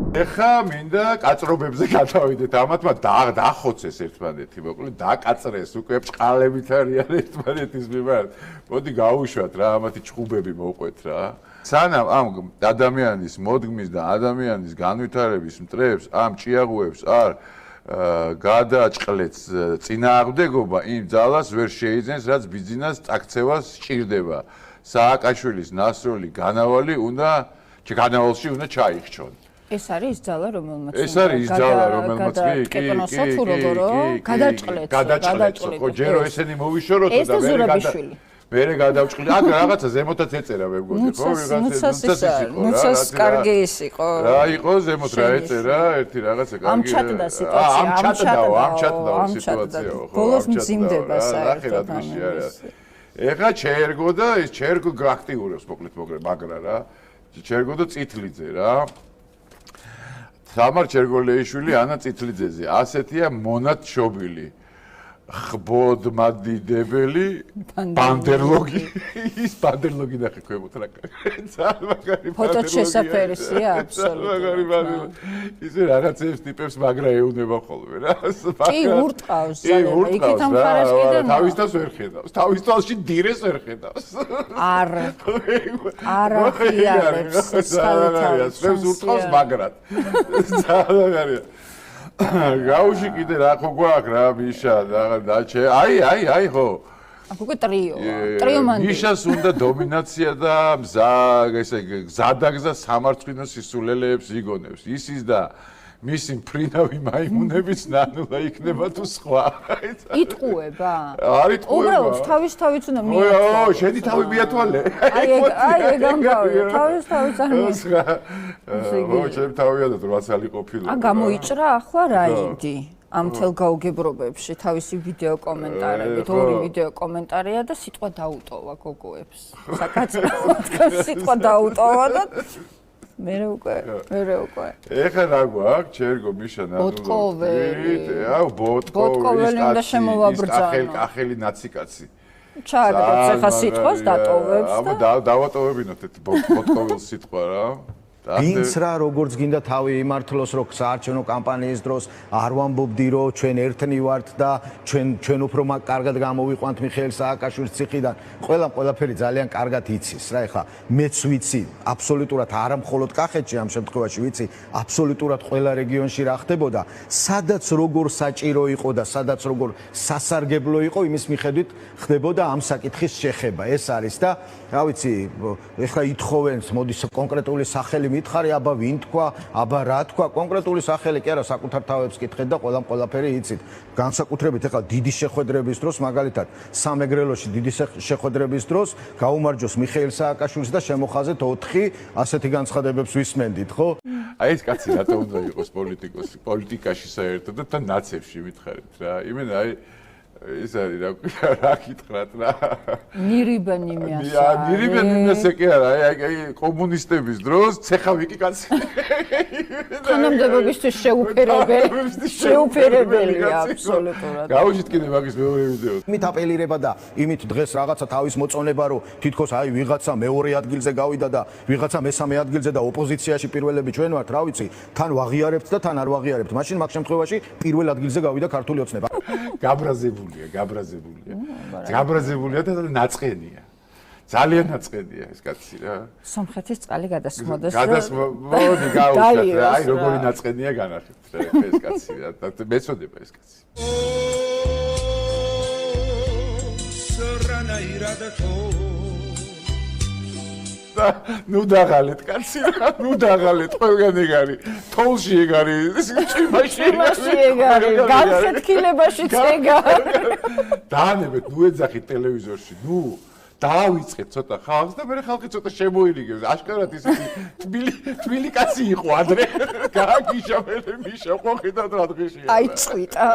ეხა მინდა კაწრობებზე გადავიდეთ. ამათმა დახოცეს ერთმანეთი, მოკლედ დაკაწრეს, უკვე ბრწყალებით არიან ერთმანეთის მიმართ. მოდი გავუშვათ რა, ამათი ჭუბები მოყვეთ რა. სანამ ამ ადამიანის მოდგმის და ადამიანის განვითარების მტრებს, ამ ჭიაღუებს არ გადააჭყლეთ წინააღმდეგობა, იმ ძალას ვერ შეიძენს, რაც ბიზნეს წაქცევას სჭირდება. სააკაშვილის ნასროლი განავალი უნდა განავალში უნდა ჩაიხჩონ. ეს არის ის ძალა, რომელმაც ეს არის ის ძალა, რომელმაც კი გადაჭყლეთ. ხო, ჯერო ესენი მოვიშოროთ და მერე გადავჭყლით. აქ რაღაცა ზემოთაც ეწერა მე მგონი, ხო? ნუცას კარგი ის იყო. რა იყო ზემოთ რა ეწერა, ერთი რაღაცა კარგი. ამჩატდა სიტუაცია, ამჩატდა სიტუაცია, ხო? ბოლოს მძიმდება საერთოდ. ეხა ჩერგო და ეს ჩერგო აქტიურებს მოკლედ მაგრა რა. ჩერგო და წითლიძე რა. თამარ ჩერგოლეიშვილი, ანა წითლიძეზე. ასეთია მონათშობილი. ხბოდმადიდებელი ბანდერლოგი ის ბანდერლოგი ნახე ქვემოთ რა ძალიან ფოტოც შესაფერისია აბსოლუტურად ისე რაღაცებს ტიპებს მაგრა ეუნება ხოლმე რა კი ურტყავს ძალიან იქით ამ ხარას კიდე თავის თავს ვერ ხედავს თავის თვალში დირეს ვერ ხედავს არ აღიარებს ძალიან ურტყავს მაგრად ძალიან გაუში კიდე რა ხო გვაქვს რა მიშა დაჩე აი ხო აქ უკვე ტრიო მანდი მიშას უნდა დომინაცია და მზა ესე გზადაგზა სამარცხვინო სისულელეებს იგონებს ისის და მისი მფრინავი მაიმუნების ნანულა იქნება თუ სხვა იტყუება არ იტყუება უბრალოდ თავის უნდა მიათვალე ო შენი თავი მიათვალე აი ეგ ამბავია თავის არ მიათვალე ო შენ თავია და რვაცალი ყოფილი ა გამოიჭრა ახლა რაინდი ამ თელ გაუგებრობებში თავისი ვიდეო კომენტარებით ორი ვიდეო კომენტარია და სიტყვა დაუტოვა გოგოებს საკაცრად სიტყვა დაუტოვა და მე უკვე ეხა რა გვაქვს ჩერგო მიშა ბოტკოველი აუ ბოტკოველი უნდა შემოვაბრძანო კახელი ნაციკაცი ჩააგდებს ეხა სიტყვას დატოვებს და დავატოვებინოთ ეს ბოტკოველ სიტყვა რა ვინც რა როგორც გინდა თავი იმართლოს რო საარჩევნო კამპანიის დროს არ ვამბობდი რომ ჩვენ ერთნი ვართ და ჩვენ უფრო კარგად გამოვიყვანთ მიხეილ სააკაშვილის ციხიდან ყველაფერი ძალიან კარგად იცის რა ეხლა მეც ვიცი აბსოლუტურად არა მხოლოდ კახეთში ამ შემთხვევაში ვიცი აბსოლუტურად ყველა რეგიონში რა ხდებოდა სადაც როგორ საჭირო იყო და სადაც როგორ სასარგებლო იყო იმის მიხედვით ხდებოდა ამ საკითხის შეხება ეს არის და რა ვიცი ეხლა ითხოვენ მოდის კონკრეტული სახელი მითხარი აბა ვინ თქვა აბა რა თქვა კონკრეტული სახელი კი არა საკუთარ თავებს კითხეთ და ყველაფერი იცით განსაკუთრებით ეხლა დიდი შეხვედრების დროს მაგალითად სამეგრელოში დიდი შეხვედრების დროს გაუმარჯოს მიხეილ სააკაშვილს და შემოხაზეთ 4 ასეთი განცხადებებს ვისმენდით ხო აი ეს კაცი რატო უნდა იყოს პოლიტიკაში საერთოდ და თან ნაცებში მითხარით რა იმენ აი ის არის რა გითხრათ რა ნირიბანი მიასა ნირიბანი მიასა კი არა აი კომუნისტების დროს ცეხავიკი კაცი თანამდებობისთვის შეუფერებელი აბსოლუტურად გავუშვით კიდე მაგის მეორე ვიდეო იმით აპელირება და იმით დღეს რაღაცა თავის მოწონება რომ თითქოს აი ვიღაცა მეორე ადგილზე გავიდა და ვიღაცა მესამე ადგილზე და ოპოზიციაში პირველები ჩვენ ვართ რა ვიცი თან ვაღიარებთ და თან არ ვაღიარებთ მაშინ მაგ შემთხვევაში პირველ ადგილზე გავიდა ქართული ოცნება გაბრაზებულია და ნაწყენია. ძალიან ნაწყენია ეს კაცი რა. სომხეთის წყალი გადასმოდეს. მოდი გავუშვათ რა. აი როგორი ნაწყენია განახეთ რა ეს კაცი რა. მეწოდება ეს კაცი. ნუ დაღალეთ კაცი რა ნუ დაღალეთ ყველგან ეგ არის თოლში ეგ არის ჭიმაში ეგ არის განსეთქილებაშიც ეგ არის დაანებეთ ნუ ეძახით ტელევიზორში ნუ დაავიწყეთ ცოტა ხალხს და მე ხალხი ცოტა შემოირიგებს აშკარად ისეთი თბილი კაცი იყო ადრე გააგიშა მე მიშა ხო ხედავთ რა დღეშია აი წვიტა